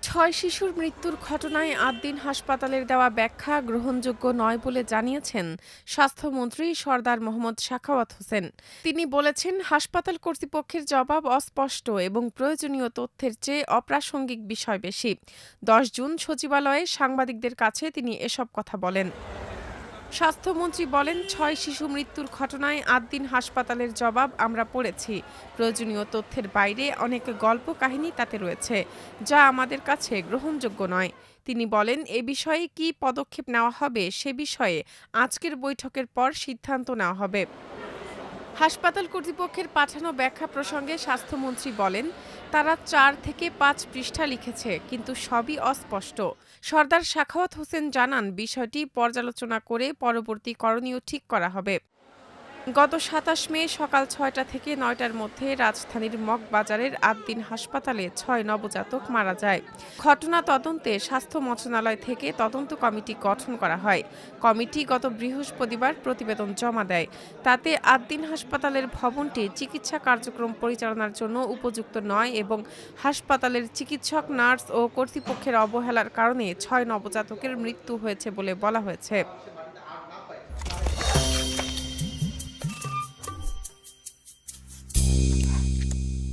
৬ শিশুর মৃত্যুর ঘটনায় ৮ দিন হাসপাতালের দেওয়া ব্যাখ্যা গ্রহণযোগ্য নয় বলে জানিয়েছেন স্বাস্থ্যমন্ত্রী সরদার মোহাম্মদ সাখাওয়াত হোসেন। তিনি বলেছেন, হাসপাতাল কর্তৃপক্ষের জবাব অস্পষ্ট এবং প্রয়োজনীয় তথ্যের চেয়ে অপ্রাসঙ্গিক বিষয় বেশি। ১০ জুন সচিবালয়ে সাংবাদিকদের কাছে তিনি এসব কথা বলেন। স্বাস্থ্যমন্ত্রী বলেন, ৬ শিশু মৃত্যুর ঘটনায় ৮ দিন হাসপাতালের জবাব আমরা পড়েছি। প্রয়োজনীয় তথ্যের বাইরে অনেক গল্প কাহিনী তাতে রয়েছে, যা আমাদের কাছে গ্রহণযোগ্য নয়। তিনি বলেন, এ বিষয়ে কী পদক্ষেপ নেওয়া হবে সে বিষয়ে আজকের বৈঠকের পর সিদ্ধান্ত নেওয়া হবে। হাসপাতাল কর্তৃপক্ষের পাঠানো ব্যাখ্যা প্রসঙ্গে স্বাস্থ্যমন্ত্রী বলেন, তারা ৪ থেকে ৫ পৃষ্ঠা লিখেছে, কিন্তু সবই অস্পষ্ট। সরদার সাখাওয়াত হোসেন জানান, বিষয়টি পর্যালোচনা করে পরবর্তী করণীয় ঠিক করা হবে। গত ২৭ মে সকাল ৬টা থেকে ৯টার মধ্যে রাজধানীর মগবাজারের ৮ দিন হাসপাতালে ৬ নবজাতক মারা যায়। ঘটনা তদন্তে স্বাস্থ্য মন্ত্রণালয় থেকে তদন্ত কমিটি গঠন করা হয়। কমিটি গত বৃহস্পতিবার প্রতিবেদন জমা দেয়। তাতে ৮ দিন হাসপাতালের ভবনটি চিকিৎসা কার্যক্রম পরিচালনার জন্য উপযুক্ত নয় এবং হাসপাতালের চিকিৎসক, নার্স ও কর্তৃপক্ষের অবহেলার কারণে ৬ নবজাতকের মৃত্যু হয়েছে বলে বলা হয়েছে।